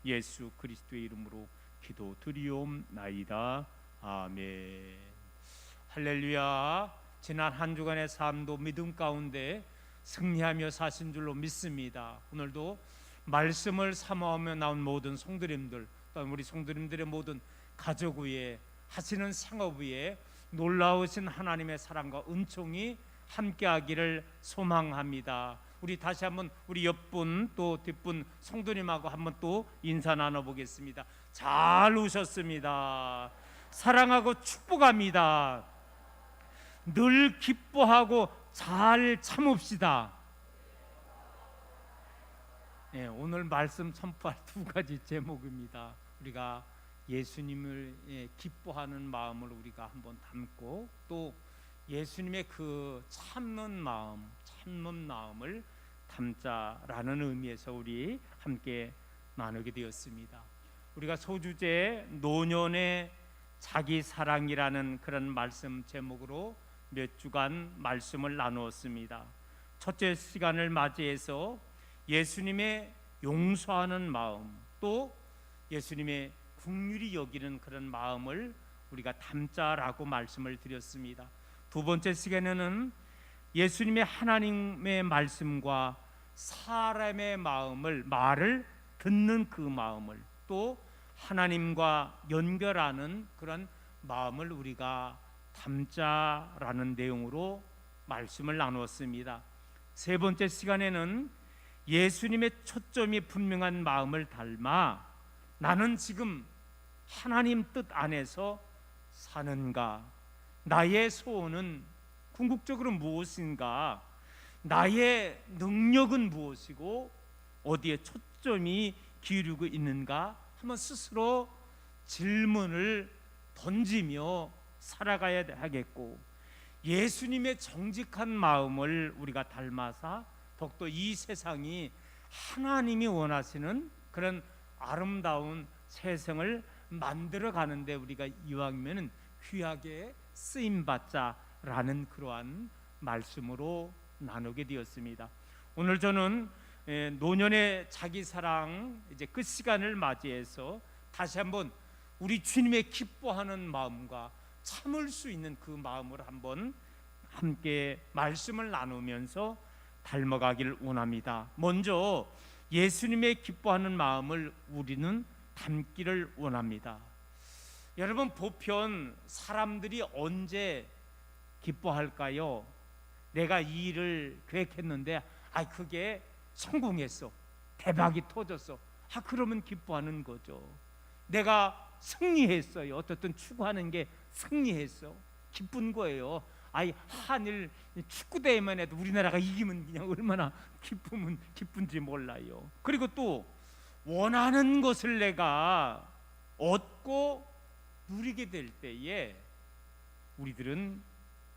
예수 그리스도의 이름으로 기도드리옵나이다. 아멘. 할렐루야. 지난 한 주간의 삶도 믿음 가운데 승리하며 사신 줄로 믿습니다. 오늘도 말씀을 사모하며 나온 모든 성도님들, 또한 우리 성도님들의 모든 가족 위에 하시는 생업 위에 놀라우신 하나님의 사랑과 은총이 함께하기를 소망합니다. 우리 다시 한번 우리 옆분 또 뒷분 성도님하고 한번 또 인사 나눠보겠습니다. 잘 오셨습니다. 사랑하고 축복합니다. 늘 기뻐하고 잘 참읍시다. 네, 오늘 말씀 선포할 두 가지 제목입니다. 우리가 예수님을 기뻐하는 마음을 우리가 한번 담고, 또 예수님의 그 참는 마음을 담자라는 의미에서 우리 함께 나누게 되었습니다. 우리가 소주제 노년의 자기 사랑이라는 그런 말씀 제목으로 몇 주간 말씀을 나누었습니다. 첫째 시간을 맞이해서 예수님의 용서하는 마음, 또 예수님의 긍휼히 여기는 그런 마음을 우리가 담자라고 말씀을 드렸습니다. 두 번째 시간에는 예수님의 하나님의 말씀과 사람의 말을 듣는 그 마음을, 또 하나님과 연결하는 그런 마음을 우리가 담자라는 내용으로 말씀을 나누었습니다. 세 번째 시간에는 예수님의 초점이 분명한 마음을 닮아 나는 지금 하나님 뜻 안에서 사는가, 나의 소원은 궁극적으로 무엇인가, 나의 능력은 무엇이고 어디에 초점이 기울이고 있는가 한번 스스로 질문을 던지며 살아가야 하겠고, 예수님의 정직한 마음을 우리가 닮아서 더욱더 이 세상이 하나님이 원하시는 그런 아름다운 세상을 만들어 가는데 우리가 이왕이면 귀하게 쓰임받자라는 그러한 말씀으로 나누게 되었습니다. 오늘 저는 노년의 자기사랑 이제 끝 시간을 맞이해서 다시 한번 우리 주님의 기뻐하는 마음과 참을 수 있는 그 마음을 한번 함께 말씀을 나누면서 닮아가기를 원합니다. 먼저 예수님의 기뻐하는 마음을 우리는 담기를 원합니다. 여러분, 보편 사람들이 언제 기뻐할까요? 내가 이 일을 계획했는데 그게 성공했어, 대박이 터졌어, 그러면 기뻐하는 거죠. 내가 승리했어요, 어떻든 추구하는 게 승리했어, 기쁜 거예요. 한일 축구대회만 해도 우리나라가 이기면 그냥 얼마나 기쁜지 몰라요. 그리고 또 원하는 것을 내가 얻고 누리게 될 때에 우리들은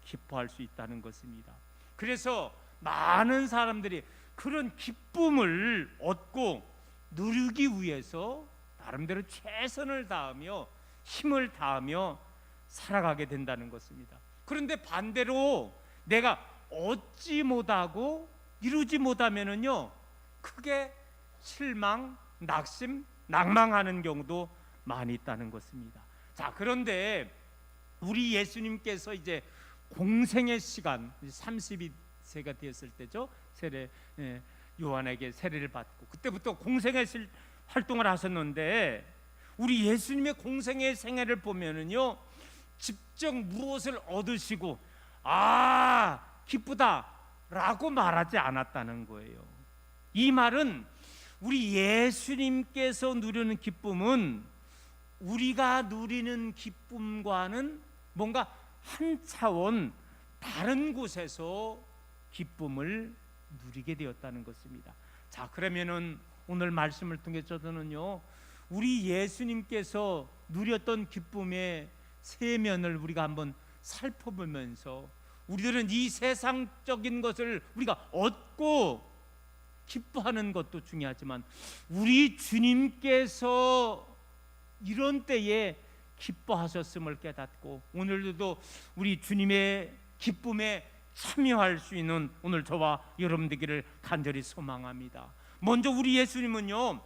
기뻐할 수 있다는 것입니다. 그래서 많은 사람들이 그런 기쁨을 얻고 누리기 위해서 나름대로 최선을 다하며 힘을 다하며 살아가게 된다는 것입니다. 그런데 반대로 내가 얻지 못하고 이루지 못하면은요, 크게 실망, 낙심, 낭망하는 경우도 많이 있다는 것입니다. 자, 그런데 우리 예수님께서 이제 공생의 시간 32세가 되었을 때죠. 요한에게 세례를 받고 그때부터 공생의 활동을 하셨는데, 우리 예수님의 공생의 생애를 보면은요, 직접 무엇을 얻으시고 기쁘다라고 말하지 않았다는 거예요. 이 말은 우리 예수님께서 누리는 기쁨은 우리가 누리는 기쁨과는 뭔가 한 차원 다른 곳에서 기쁨을 누리게 되었다는 것입니다. 자, 그러면은 오늘 말씀을 통해 저는요, 우리 예수님께서 누렸던 기쁨의 세 면을 우리가 한번 살펴보면서, 우리들은 이 세상적인 것을 우리가 얻고 기뻐하는 것도 중요하지만 우리 주님께서 이런 때에 기뻐하셨음을 깨닫고 오늘도 우리 주님의 기쁨에 참여할 수 있는 오늘 저와 여러분 되기를 간절히 소망합니다. 먼저 우리 예수님은요,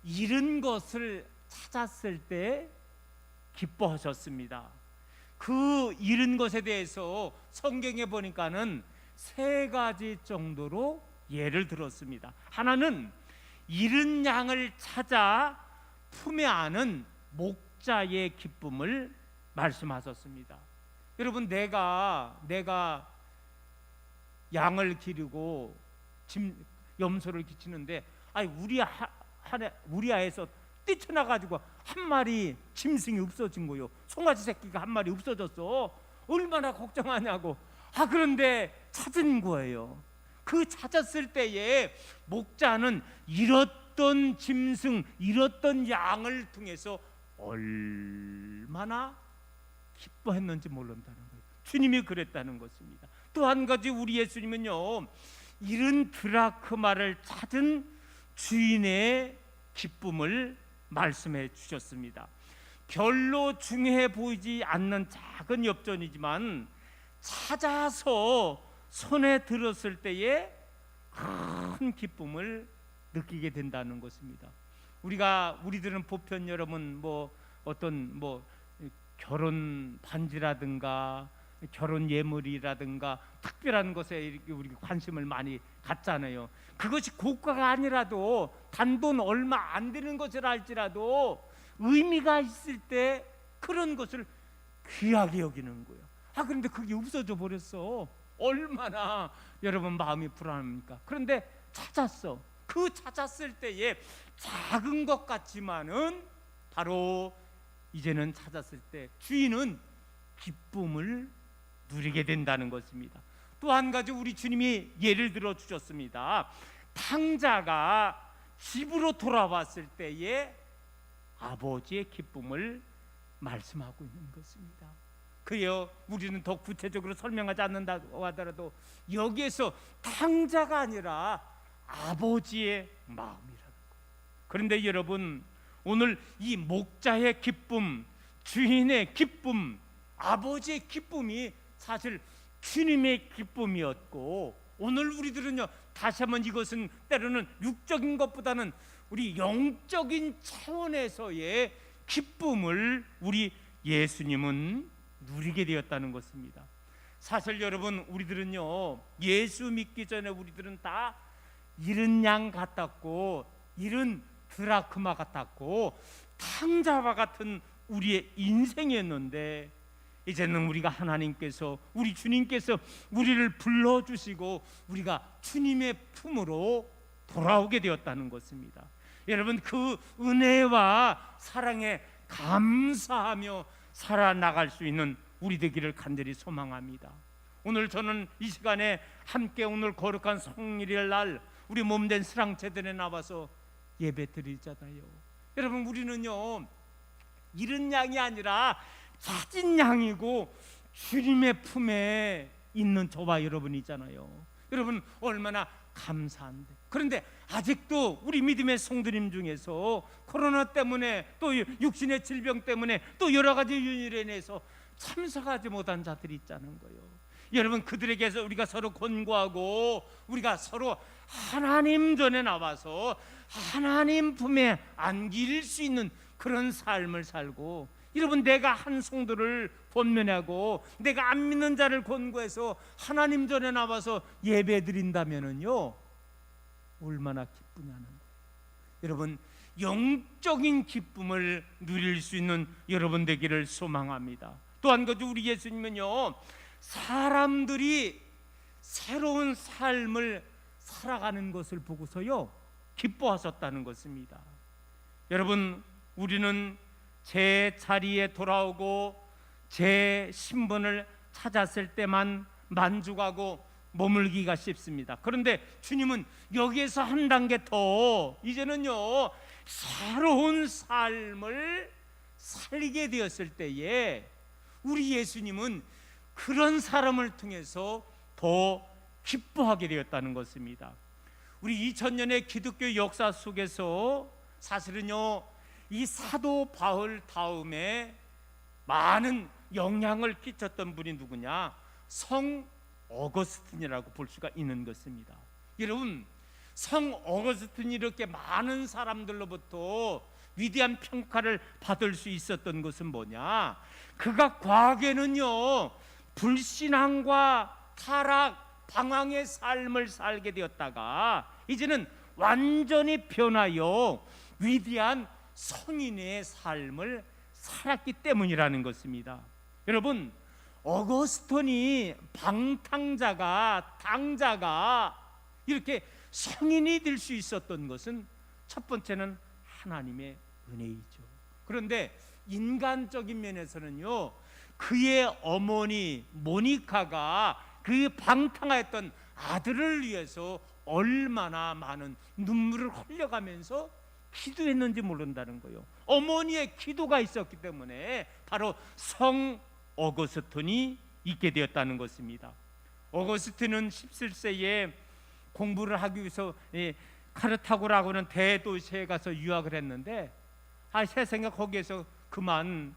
잃은 것을 찾았을 때 기뻐하셨습니다. 그 잃은 것에 대해서 성경에 보니까는 세 가지 정도로 예를 들었습니다. 하나는 잃은 양을 찾아 품에 안은 목자의 기쁨을 말씀하셨습니다. 여러분, 내가 양을 기르고 염소를 기치는데 우리아에서 뛰쳐나가지고 한 마리 짐승이 없어진 거요. 송아지 새끼가 한 마리 없어졌어. 얼마나 걱정하냐고. 그런데 찾은 거예요. 그 찾았을 때에 목자는 잃었던 짐승, 잃었던 양을 통해서 얼마나 기뻐했는지 모른다는 거예요. 주님이 그랬다는 것입니다. 또 한 가지, 우리 예수님은요, 잃은 드라크마를 찾은 주인의 기쁨을 말씀해 주셨습니다. 별로 중요해 보이지 않는 작은 엽전이지만 찾아서 손에 들었을 때에 큰 기쁨을 느끼게 된다는 것입니다. 우리들은 보편 여러분 어떤 결혼 반지라든가 결혼 예물이라든가 특별한 것에 우리가 관심을 많이 갖잖아요. 그것이 고가가 아니라도 단돈 얼마 안 되는 것을 알지라도 의미가 있을 때 그런 것을 귀하게 여기는 거예요. 그런데 그게 없어져 버렸어. 얼마나 여러분 마음이 불안합니까? 그런데 찾았어. 그 찾았을 때에 작은 것 같지만은 바로 이제는 찾았을 때 주인은 기쁨을 누리게 된다는 것입니다. 또 한 가지, 우리 주님이 예를 들어 주셨습니다. 탕자가 집으로 돌아왔을 때에 아버지의 기쁨을 말씀하고 있는 것입니다. 그래요, 우리는 더 구체적으로 설명하지 않는다고 하더라도 여기에서 탕자가 아니라 아버지의 마음이라는 거예요. 그런데 여러분, 오늘 이 목자의 기쁨, 주인의 기쁨, 아버지의 기쁨이 사실 주님의 기쁨이었고, 오늘 우리들은요, 다시 한번 이것은 때로는 육적인 것보다는 우리 영적인 차원에서의 기쁨을 우리 예수님은 누리게 되었다는 것입니다. 사실 여러분, 우리들은요, 예수 믿기 전에 우리들은 다 잃은 양 같았고, 잃은 드라크마 같았고, 탕자와 같은 우리의 인생이었는데, 이제는 우리가 하나님께서, 우리 주님께서 우리를 불러주시고 우리가 주님의 품으로 돌아오게 되었다는 것입니다. 여러분, 그 은혜와 사랑에 감사하며 살아나갈 수 있는 우리 되기를 간절히 소망합니다. 오늘 저는 이 시간에 함께 오늘 거룩한 성일일 날 우리 몸된 스랑체들에 나와서 예배 드리잖아요. 여러분, 우리는요, 잃은 양이 아니라 찾은 양이고 주님의 품에 있는 저와 여러분이잖아요. 여러분, 얼마나 감사한데. 그런데 아직도 우리 믿음의 성도님 중에서 코로나 때문에 또 육신의 질병 때문에 또 여러 가지 이유로 인해서 참석하지 못한 자들이 있다는 거예요. 여러분, 그들에게서 우리가 서로 권고하고 우리가 서로 하나님 전에 나와서 하나님 품에 안길 수 있는 그런 삶을 살고, 여러분, 내가 한 성도를 권면하고 내가 안 믿는 자를 권고해서 하나님 전에 나와서 예배 드린다면은요, 얼마나 기쁘냐는 거예요. 여러분, 영적인 기쁨을 누릴 수 있는 여러분 되기를 소망합니다. 또 한 가지, 우리 예수님은요, 사람들이 새로운 삶을 살아가는 것을 보고서요 기뻐하셨다는 것입니다. 여러분, 우리는 제 자리에 돌아오고 제 신분을 찾았을 때만 만족하고 머물기가 쉽습니다. 그런데 주님은 여기에서 한 단계 더, 이제는요, 새로운 삶을 살게 되었을 때에 우리 예수님은 그런 사람을 통해서 더 기뻐하게 되었다는 것입니다. 우리 2000년의 기독교 역사 속에서 사실은요, 이 사도 바울 다음에 많은 영향을 끼쳤던 분이 누구냐? 성 어거스틴이라고 볼 수가 있는 것입니다. 여러분, 성 어거스틴이 이렇게 많은 사람들로부터 위대한 평가를 받을 수 있었던 것은 뭐냐? 그가 과거에는요 불신앙과 타락, 방황의 삶을 살게 되었다가 이제는 완전히 변하여 위대한 성인의 삶을 살았기 때문이라는 것입니다. 여러분, 어거스틴이 방탕자가 당자가 이렇게 성인이 될 수 있었던 것은 첫 번째는 하나님의 은혜이죠. 그런데 인간적인 면에서는요 그의 어머니 모니카가 그 방탕하였던 아들을 위해서 얼마나 많은 눈물을 흘려가면서 기도했는지 모른다는 거예요. 어머니의 기도가 있었기 때문에 바로 성 어거스틴이 있게 되었다는 것입니다. 어거스틴은 17세에 공부를 하기 위해서 카르타고라고 하는 대도시에 가서 유학을 했는데 세상에 거기에서 그만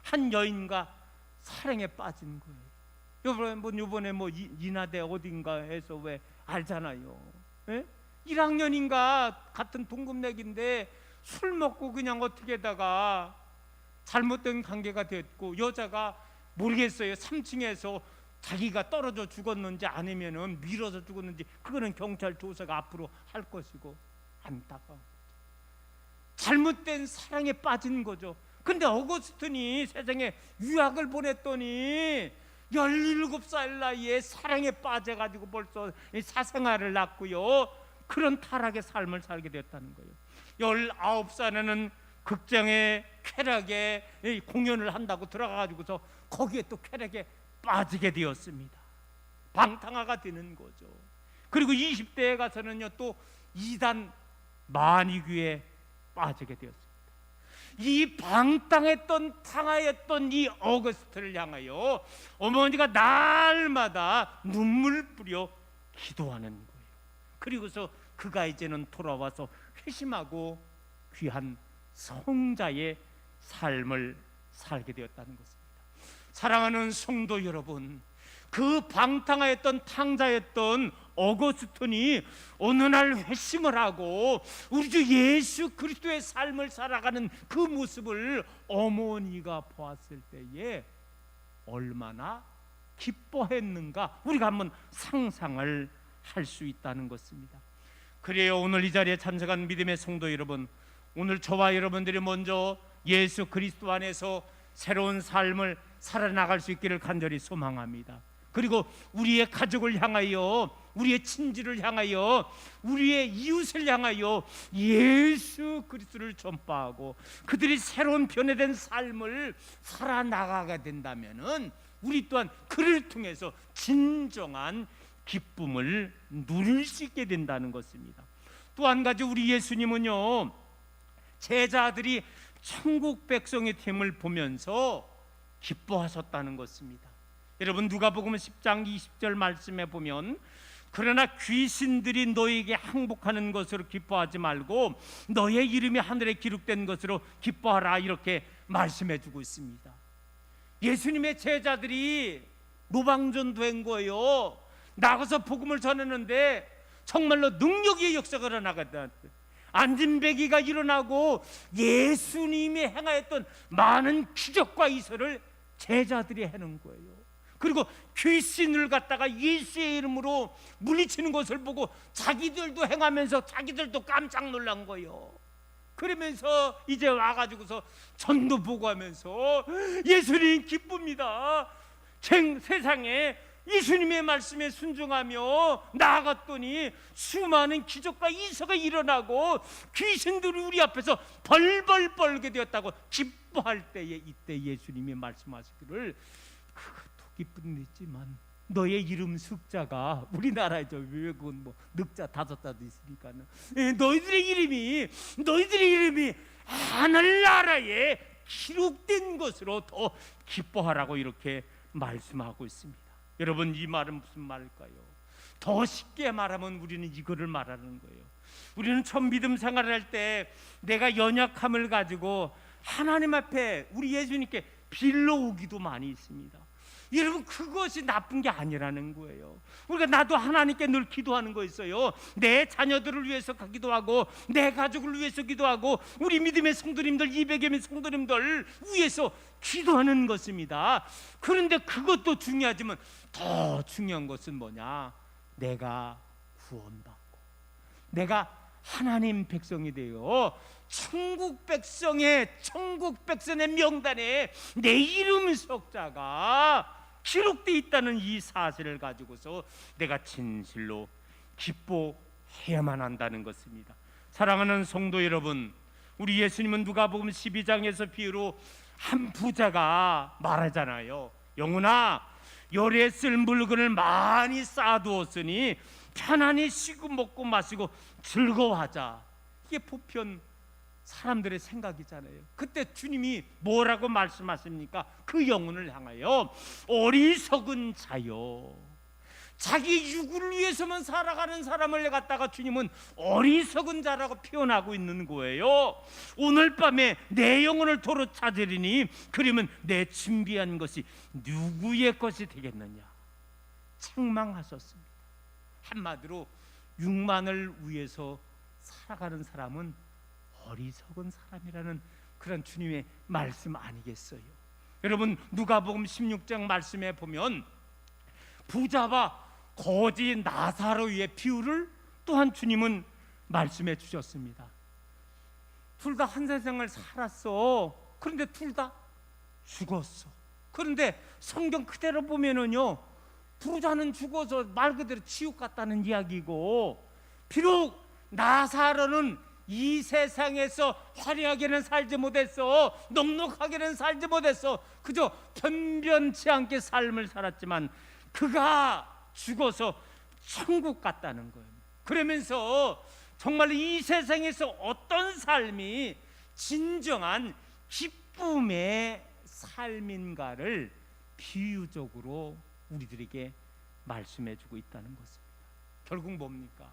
한 여인과 사랑에 빠진 거예요. 이번에 이나대 어딘가에서 왜 알잖아요. 1학년인가 같은 동급내기인데 술 먹고 그냥 어떻게다가 잘못된 관계가 됐고 여자가 모르겠어요. 3층에서 자기가 떨어져 죽었는지 아니면은 밀어서 죽었는지 그거는 경찰 조사가 앞으로 할 것이고 안타까워. 잘못된 사랑에 빠진 거죠. 근데 어거스틴이 세상에 유학을 보냈더니 17살 나이에 사랑에 빠져가지고 벌써 사생활을 낳고요 그런 타락의 삶을 살게 됐다는 거예요. 19살에는 극장에 쾌락에 공연을 한다고 들어가가지고서 거기에 또 쾌락에 빠지게 되었습니다. 방탕아가 되는 거죠. 그리고 20대에 가서는요 또 이단 만이교에 빠지게 되었습니다. 이 방탕했던 탕하였던 이 어거스틴을 향하여 어머니가 날마다 눈물 뿌려 기도하는 거예요. 그리고서 그가 이제는 돌아와서 회심하고 귀한 성자의 삶을 살게 되었다는 것입니다. 사랑하는 성도 여러분, 그 방탕하였던 탕자였던 어거스틴이 어느 날 회심을 하고 우리 주 예수 그리스도의 삶을 살아가는 그 모습을 어머니가 보았을 때에 얼마나 기뻐했는가 우리가 한번 상상을 할 수 있다는 것입니다. 그래요, 오늘 이 자리에 참석한 믿음의 성도 여러분, 오늘 저와 여러분들이 먼저 예수 그리스도 안에서 새로운 삶을 살아나갈 수 있기를 간절히 소망합니다. 그리고 우리의 가족을 향하여, 우리의 친지를 향하여, 우리의 이웃을 향하여 예수 그리스도를 전파하고 그들이 새로운 변화된 삶을 살아나가게 된다면은 우리 또한 그를 통해서 진정한 기쁨을 누릴 수 있게 된다는 것입니다. 또 한 가지, 우리 예수님은요 제자들이 천국 백성의 됨을 보면서 기뻐하셨다는 것입니다. 여러분, 누가복음 10장 20절 말씀에 보면 그러나 귀신들이 너에게 항복하는 것으로 기뻐하지 말고 너의 이름이 하늘에 기록된 것으로 기뻐하라, 이렇게 말씀해 주고 있습니다. 예수님의 제자들이 노방전도한 거예요. 나가서 복음을 전했는데 정말로 능력의 역사가 일어나갔다. 안진뱅이가 일어나고 예수님이 행하였던 많은 기적과 이설을 제자들이 해놓은 거예요. 그리고 귀신을 갖다가 예수의 이름으로 물리치는 것을 보고 자기들도 행하면서 자기들도 깜짝 놀란 거예요. 그러면서 이제 와가지고서 전도 보고하면서 예수님 기쁩니다. 세상에 예수님의 말씀에 순종하며 나아갔더니 수많은 기적과 이서가 일어나고 귀신들이 우리 앞에서 벌벌 벌게 되었다고 기뻐할 때에 이때 예수님이 말씀하시기를 그것도 기쁜 일이지만 너의 이름 숫자가 우리나라에 저 외국은 뭐 늑자 5자도 있으니까는 너희들의 이름이 하늘나라에 기록된 것으로 더 기뻐하라고 이렇게 말씀하고 있습니다. 여러분, 이 말은 무슨 말일까요? 더 쉽게 말하면 우리는 이거를 말하는 거예요. 우리는 처음 믿음 생활을 할 때 내가 연약함을 가지고 하나님 앞에 우리 예수님께 빌러오기도 많이 있습니다. 여러분, 그것이 나쁜 게 아니라는 거예요. 우리가 나도 하나님께 늘 기도하는 거 있어요. 내 자녀들을 위해서 기도하고, 내 가족을 위해서 기도하고, 우리 믿음의 성도님들, 200여 명 성도님들 위해서 기도하는 것입니다. 그런데 그것도 중요하지만 더 중요한 것은 뭐냐? 내가 구원받고 내가 하나님 백성이 되어 천국 백성의 명단에 내 이름 석자가 기록되어 있다는 이 사실을 가지고서 내가 진실로 기뻐해야만 한다는 것입니다. 사랑하는 성도 여러분, 우리 예수님은 누가복음 12장에서 비유로 한 부자가 말하잖아요. 영혼아, 열에 쓸 물건을 많이 쌓아두었으니 편안히 쉬고 먹고 마시고 즐거워하자. 이게 보편 사람들의 생각이잖아요. 그때 주님이 뭐라고 말씀하십니까? 그 영혼을 향하여 어리석은 자요, 자기 육을 위해서만 살아가는 사람을 갖다가 주님은 어리석은 자라고 표현하고 있는 거예요. 오늘 밤에 내 영혼을 도로 찾으리니 그러면 내 준비한 것이 누구의 것이 되겠느냐? 책망하셨습니다. 한마디로 육만을 위해서 살아가는 사람은 어리석은 사람이라는 그런 주님의 말씀 아니겠어요? 여러분, 누가복음 16장 말씀에 보면 부자와 거지 나사로의 비유를 또한 주님은 말씀해 주셨습니다. 둘 다 한 세상을 살았어. 그런데 둘 다 죽었어. 그런데 성경 그대로 보면은요, 부자는 죽어서 말 그대로 지옥 갔다는 이야기고, 비록 나사로는 이 세상에서 화려하게는 살지 못했어, 넉넉하게는 살지 못했어, 그저 변변치 않게 삶을 살았지만 그가 죽어서 천국 갔다는 거예요. 그러면서 정말 이 세상에서 어떤 삶이 진정한 기쁨의 삶인가를 비유적으로 우리들에게 말씀해주고 있다는 것입니다. 결국 뭡니까?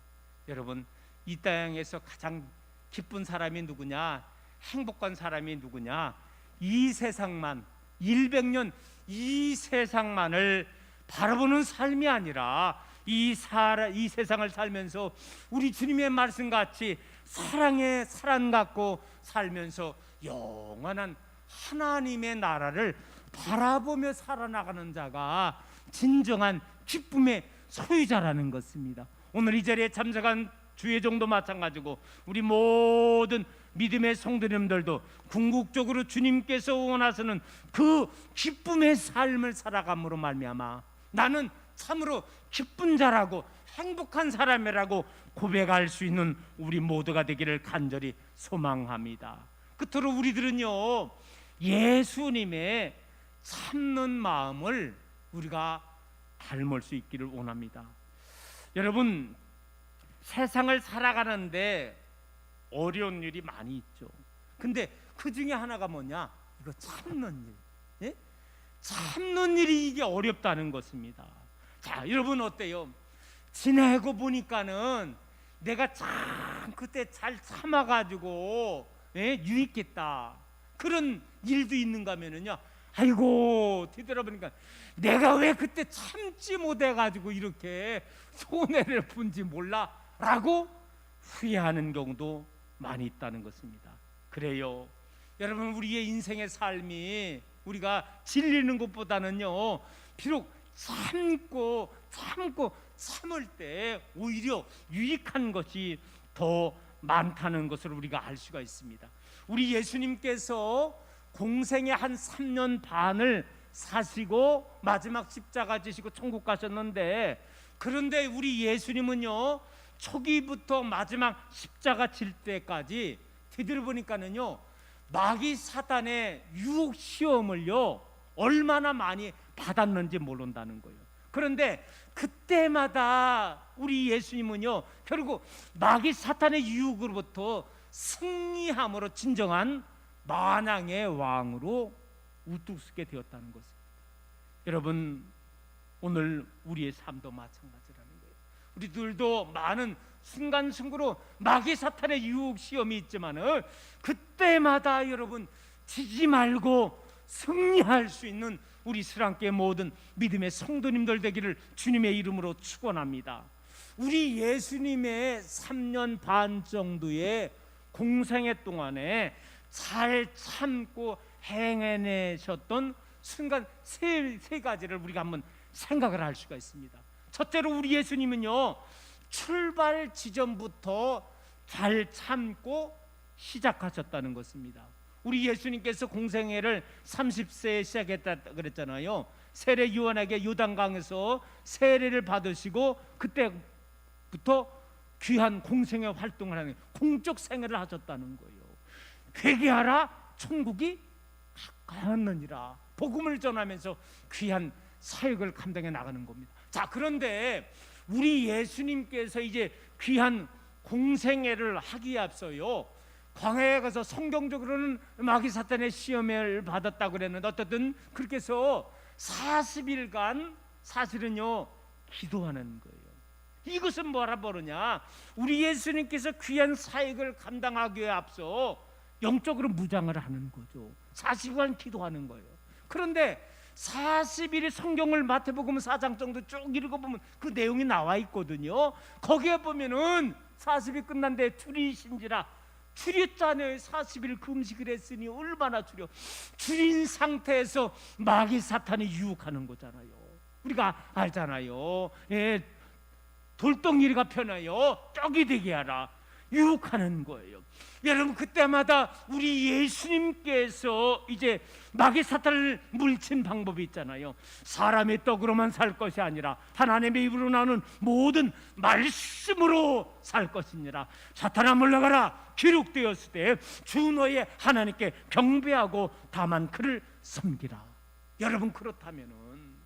여러분, 이 땅에서 가장 기쁜 사람이 누구냐? 행복한 사람이 누구냐? 이 세상만, 100년 이 세상만을 바라보는 삶이 아니라 이 세상을 살면서 우리 주님의 말씀같이 사랑의 사랑 갖고 살면서 영원한 하나님의 나라를 바라보며 살아나가는 자가 진정한 기쁨의 소유자라는 것입니다. 오늘 이 자리에 참석한 주의 종도 마찬가지고 우리 모든 믿음의 성도님들도 궁극적으로 주님께서 원하시는 그 기쁨의 삶을 살아감으로 말미암아 나는 참으로 기쁜 자라고 행복한 사람이라고 고백할 수 있는 우리 모두가 되기를 간절히 소망합니다. 끝으로 우리들은요, 예수님의 참는 마음을 우리가 닮을 수 있기를 원합니다. 여러분, 세상을 살아가는데 어려운 일이 많이 있죠. 근데 그 중에 하나가 뭐냐? 이거 참는 일. 예? 참는 일이 이게 어렵다는 것입니다. 자, 여러분 어때요? 지내고 보니까는 내가 참 그때 잘 참아가지고 유익했다, 그런 일도 있는가 하면은요, 아이고 뒤돌아보니까 내가 왜 그때 참지 못해가지고 이렇게 손해를 본지 몰라 라고 후회하는 경우도 많이 있다는 것입니다. 그래요, 여러분, 우리의 인생의 삶이 우리가 질리는 것보다는요, 비록 참을 때 오히려 유익한 것이 더 많다는 것을 우리가 알 수가 있습니다. 우리 예수님께서 공생의 한 3년 반을 사시고 마지막 십자가 지시고 천국 가셨는데, 그런데 우리 예수님은요, 초기부터 마지막 십자가 질 때까지 되돌아보니까는요, 마귀 사단의 유혹 시험을요 얼마나 많이 받았는지 모른다는 거예요. 그런데 그때마다 우리 예수님은요 결국 마귀 사탄의 유혹으로부터 승리함으로 진정한 만왕의 왕으로 우뚝 서게 되었다는 것입니다. 여러분, 오늘 우리의 삶도 마찬가지라는 거예요. 우리들도 많은 순간순간으로 마귀 사탄의 유혹 시험이 있지만은 그때마다 여러분 지지 말고 승리할 수 있는 우리 스랑교회 모든 믿음의 성도님들 되기를 주님의 이름으로 축원합니다. 우리 예수님의 3년 반 정도의 공생애 동안에 잘 참고 행해내셨던 순간 세 가지를 우리가 한번 생각을 할 수가 있습니다. 첫째로 우리 예수님은요, 출발 지점부터 잘 참고 시작하셨다는 것입니다. 우리 예수님께서 공생애를 30세에 시작했다 그랬잖아요. 세례 요한에게 요단강에서 세례를 받으시고 그때부터 귀한 공생애 활동을 하는, 공적 생애를 하셨다는 거예요. 회개하라, 천국이 가까웠느니라, 복음을 전하면서 귀한 사역을 감당해 나가는 겁니다. 자, 그런데 우리 예수님께서 이제 귀한 공생애를 하기에 앞서요, 광야에 가서 성경적으로는 마귀 사탄의 시험을 받았다고 그랬는데, 어쨌든 그렇게 해서 40일간 사실은요 기도하는 거예요. 이것은 뭐라 부르냐, 우리 예수님께서 귀한 사역을 감당하기에 앞서 영적으로 무장을 하는 거죠. 40일간 기도하는 거예요. 그런데 40일의 성경을 마태복음 4장 정도 쭉 읽어보면 그 내용이 나와 있거든요. 거기에 보면은 40일 끝난 데 줄이신지라, 줄였잖아요. 40일 금식을 했으니 얼마나 줄인 상태에서 마귀 사탄이 유혹하는 거잖아요. 우리가 알잖아요. 예, 돌덩이가 펴나요, 떡이 되게 하라, 유혹하는 거예요. 여러분, 그때마다 우리 예수님께서 이제 마귀 사탄을 물친 방법이 있잖아요. 사람의 떡으로만 살 것이 아니라 하나님의 입으로 나오는 모든 말씀으로 살 것이니라. 사탄아 물러가라, 기록되었을 때 주 너의 하나님께 경배하고 다만 그를 섬기라. 여러분, 그렇다면은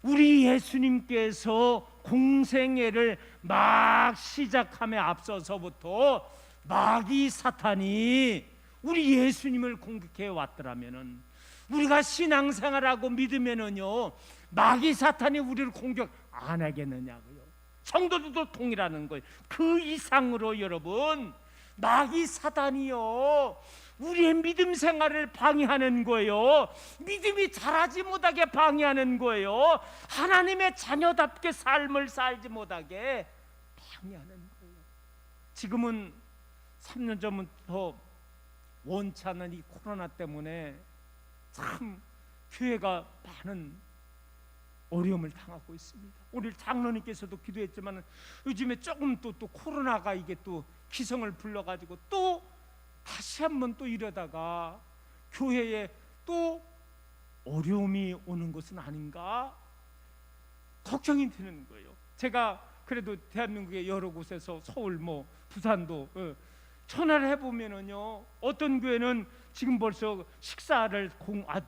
우리 예수님께서 공생애를 막 시작함에 앞서서부터 마귀 사탄이 우리 예수님을 공격해 왔더라면은, 우리가 신앙생활하고 믿으면은요 마귀 사탄이 우리를 공격 안 하겠느냐고요. 성도들도 동일하는 거예요. 그 이상으로 여러분, 마귀 사탄이요 우리의 믿음 생활을 방해하는 거예요. 믿음이 자라지 못하게 방해하는 거예요. 하나님의 자녀답게 삶을 살지 못하게 방해하는 거예요. 지금은 3년 전부터 원치 않는 이 코로나 때문에 참 교회가 많은 어려움을 당하고 있습니다. 오늘 장로님께서도 기도했지만 요즘에 조금 또 코로나가 이게 또 기성을 불러가지고 또 다시 한번 또 이러다가 교회에 또 어려움이 오는 것은 아닌가 걱정이 되는 거예요. 제가 그래도 대한민국의 여러 곳에서 서울 뭐 부산도 전화를 해보면은요, 어떤 교회는 지금 벌써 식사를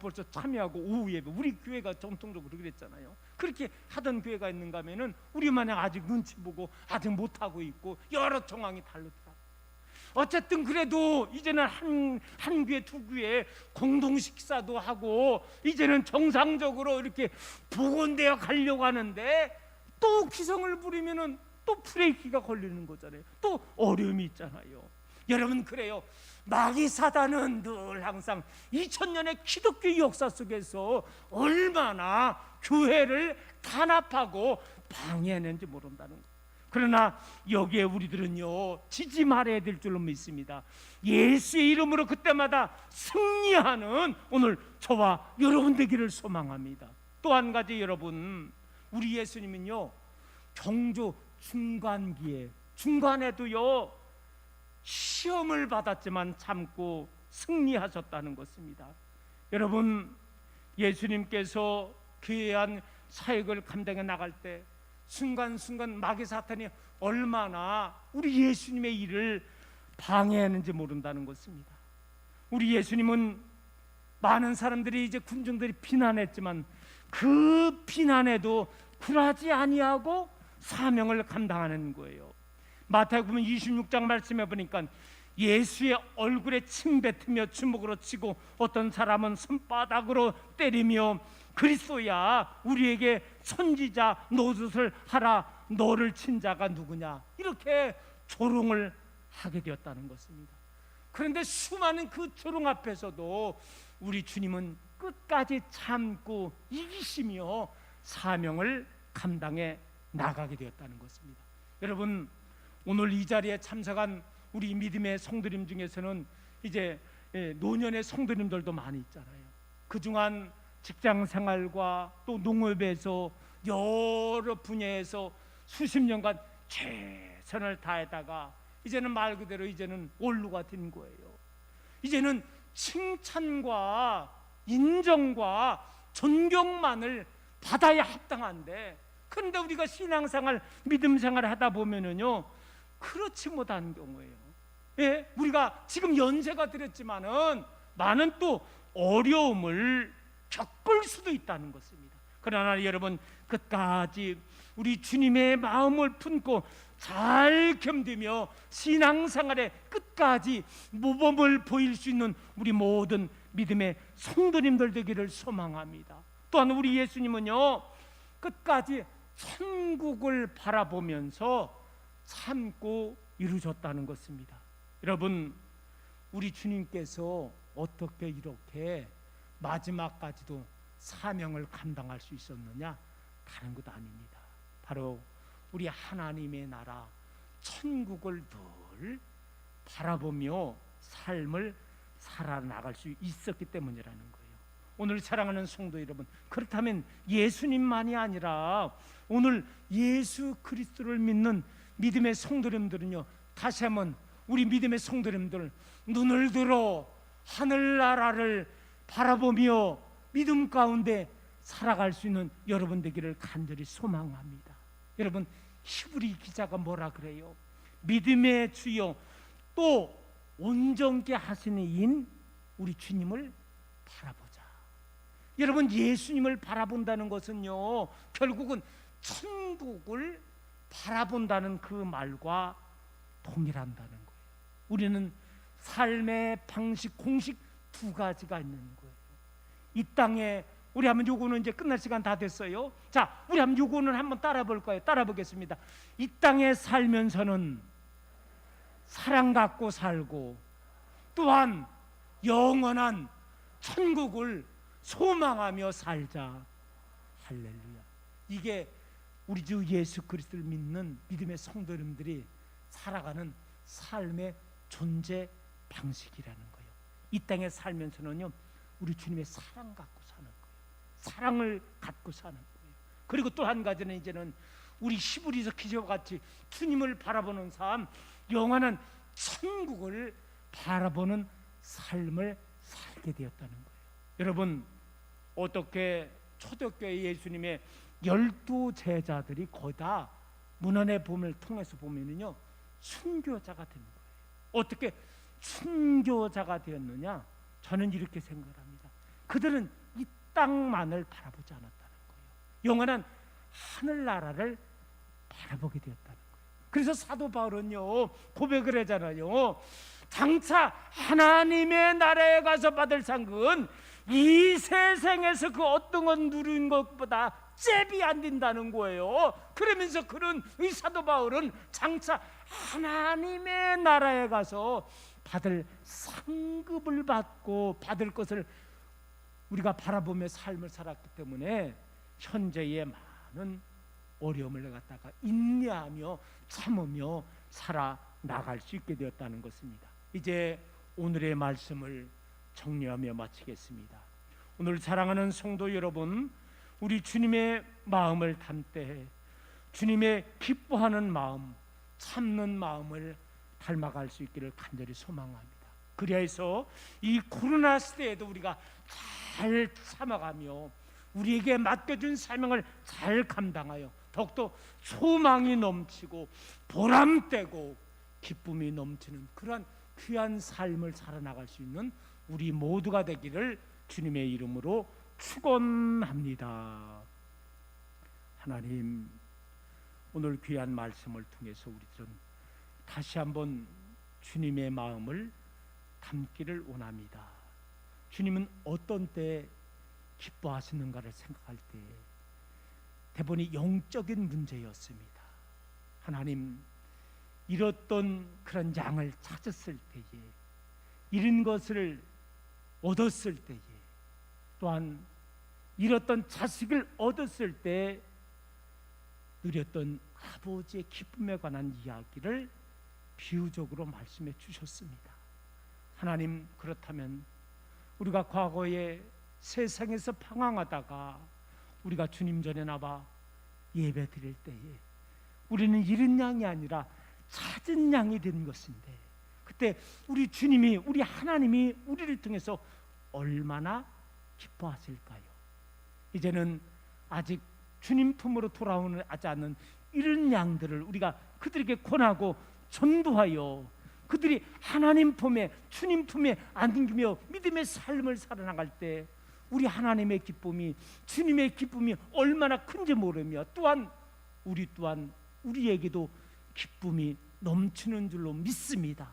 벌써 참여하고 오후 예배, 우리 교회가 전통적으로 그랬잖아요. 그렇게 하던 교회가 있는가 하면은 우리 마냥 아직 눈치 보고 아직 못하고 있고 여러 정황이 다르더라고요. 어쨌든 그래도 이제는 한 교회 두 교회 공동 식사도 하고 이제는 정상적으로 이렇게 복원되어 가려고 하는데, 또 기성을 부리면은 또 브레이크가 걸리는 거잖아요. 또 어려움이 있잖아요. 여러분, 그래요. 마귀 사단은 늘 항상 2000년의 기독교 역사 속에서 얼마나 교회를 탄압하고 방해했는지 모른다는 거예요. 그러나 여기에 우리들은요 지지 말아야 될 줄로 믿습니다. 예수의 이름으로 그때마다 승리하는 오늘 저와 여러분 되기를 소망합니다. 또 한 가지, 여러분, 우리 예수님은요 경조 중간에도요 시험을 받았지만 참고 승리하셨다는 것입니다. 여러분, 예수님께서 귀한 사역을 감당해 나갈 때 순간순간 마귀 사탄이 얼마나 우리 예수님의 일을 방해했는지 모른다는 것입니다. 우리 예수님은 많은 사람들이 이제 군중들이 비난했지만 그 비난에도 굴하지 아니하고 사명을 감당하는 거예요. 마태복음 26장 말씀해 보니까 예수의 얼굴에 침 뱉으며 주먹으로 치고 어떤 사람은 손바닥으로 때리며 그리스도야 우리에게 선지자 노릇을 하라, 너를 친 자가 누구냐, 이렇게 조롱을 하게 되었다는 것입니다. 그런데 수많은 그 조롱 앞에서도 우리 주님은 끝까지 참고 이기시며 사명을 감당해 나가게 되었다는 것입니다. 여러분, 오늘 이 자리에 참석한 우리 믿음의 성도님 중에서는 이제 노년의 성도님들도 많이 있잖아요. 그중한 직장 생활과 또 농업에서 여러 분야에서 수십 년간 최선을 다하다가 이제는 말 그대로 이제는 원루가 된 거예요. 이제는 칭찬과 인정과 존경만을 받아야 합당한데, 그런데 우리가 신앙생활, 믿음생활을 하다 보면은요 그렇지 못한 경우예요. 예? 우리가 지금 연세가 들었지만은 많은 또 어려움을 겪을 수도 있다는 것입니다. 그러나 여러분, 끝까지 우리 주님의 마음을 품고 잘 견디며 신앙생활의 끝까지 모범을 보일 수 있는 우리 모든 믿음의 성도님들 되기를 소망합니다. 또한 우리 예수님은요 끝까지 천국을 바라보면서 참고 이루셨다는 것입니다. 여러분, 우리 주님께서 어떻게 이렇게 마지막까지도 사명을 감당할 수 있었느냐? 다른 것 아닙니다. 바로 우리 하나님의 나라 천국을 늘 바라보며 삶을 살아나갈 수 있었기 때문이라는 거예요. 오늘 사랑하는 성도 여러분, 그렇다면 예수님만이 아니라 오늘 예수 그리스도를 믿는 믿음의 성도님들은요, 다시 한번 우리 믿음의 성도님들 눈을 들어 하늘나라를 바라보며 믿음 가운데 살아갈 수 있는 여러분 되기를 간절히 소망합니다. 여러분, 히브리 기자가 뭐라 그래요? 믿음의 주여 또 온전케 하시는 이인 우리 주님을 바라보자. 여러분, 예수님을 바라본다는 것은요 결국은 천국을 바라본다는 그 말과 동일한다는 거예요. 우리는 삶의 방식, 공식 두 가지가 있는 거예요. 이 땅에 우리 한번 요거는 이제 끝날 시간 다 됐어요. 자, 우리 한번 요거는 한번 따라 볼 거예요. 따라 보겠습니다. 이 땅에 살면서는 사랑 갖고 살고 또한 영원한 천국을 소망하며 살자. 할렐루야. 이게 우리 주 예수 그리스도를 믿는 믿음의 성도님들이 살아가는 삶의 존재 방식이라는 거예요. 이 땅에 살면서는요 우리 주님의 사랑 갖고 사는 거예요. 사랑을 갖고 사는 거예요. 그리고 또 한 가지는 이제는 우리 히브리서 기자와 같이 주님을 바라보는 삶, 영원한 천국을 바라보는 삶을 살게 되었다는 거예요. 여러분, 어떻게 초대교회 예수님의 12 제자들이 거의 다 문안의 봄을 통해서 보면은요 순교자가 된 거예요. 어떻게 순교자가 되었느냐? 저는 이렇게 생각합니다. 그들은 이 땅만을 바라보지 않았다는 거예요. 영원한 하늘나라를 바라보게 되었다는 거예요. 그래서 사도 바울은요 고백을 하잖아요. 장차 하나님의 나라에 가서 받을 상은 이 세상에서 그 어떤 건 누린 것보다 잽이 안 된다는 거예요. 그러면서 그런 사도 바울은 장차 하나님의 나라에 가서 받을 상급을 받고 받을 것을 우리가 바라보며 삶을 살았기 때문에 현재의 많은 어려움을 갖다가 인내하며 참으며 살아나갈 수 있게 되었다는 것입니다. 이제 오늘의 말씀을 정리하며 마치겠습니다. 오늘 사랑하는 성도 여러분, 우리 주님의 마음을 담대 주님의 기뻐하는 마음, 참는 마음을 닮아갈 수 있기를 간절히 소망합니다. 그래서 이 코로나 시대에도 우리가 잘 참아가며 우리에게 맡겨준 사명을 잘 감당하여 더욱더 소망이 넘치고 보람되고 기쁨이 넘치는 그러한 귀한 삶을 살아나갈 수 있는 우리 모두가 되기를 주님의 이름으로 축원합니다. 하나님, 오늘 귀한 말씀을 통해서 우리들은 다시 한번 주님의 마음을 담기를 원합니다. 주님은 어떤 때 기뻐하시는가를 생각할 때 대부분이 영적인 문제였습니다. 하나님, 잃었던 그런 양을 찾았을 때에, 잃은 것을 얻었을 때에 또한 잃었던 자식을 얻었을 때 누렸던 아버지의 기쁨에 관한 이야기를 비유적으로 말씀해 주셨습니다. 하나님, 그렇다면 우리가 과거에 세상에서 방황하다가 우리가 주님 전에 나와 예배 드릴 때에 우리는 잃은 양이 아니라 찾은 양이 된 것인데, 그때 우리 주님이, 우리 하나님이 우리를 통해서 얼마나 기뻐하실까요? 이제는 아직 주님 품으로 돌아오는 하지 않는 이런 양들을 우리가 그들에게 권하고 전도하여 그들이 하나님 품에, 주님 품에 안기며 믿음의 삶을 살아나갈 때 우리 하나님의 기쁨이, 주님의 기쁨이 얼마나 큰지 모르며, 또한 우리 또한 우리에게도 기쁨이 넘치는 줄로 믿습니다.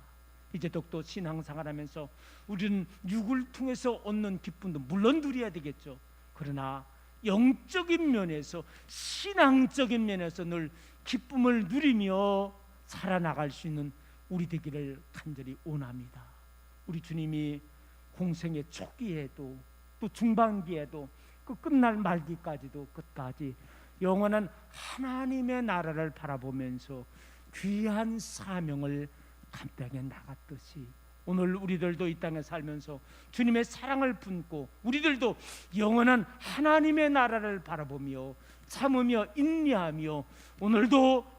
이제 더욱더 신앙생활하면서 우리는 육을 통해서 얻는 기쁨도 물론 누려야 되겠죠. 그러나 영적인 면에서, 신앙적인 면에서 늘 기쁨을 누리며 살아나갈 수 있는 우리 되기를 간절히 원합니다. 우리 주님이 공생의 초기에도 또 중반기에도 그 끝날 말기까지도 끝까지 영원한 하나님의 나라를 바라보면서 귀한 사명을 감당해 나갔듯이 오늘 우리들도 이 땅에 살면서 주님의 사랑을 품고 우리들도 영원한 하나님의 나라를 바라보며 참으며 인내하며 오늘도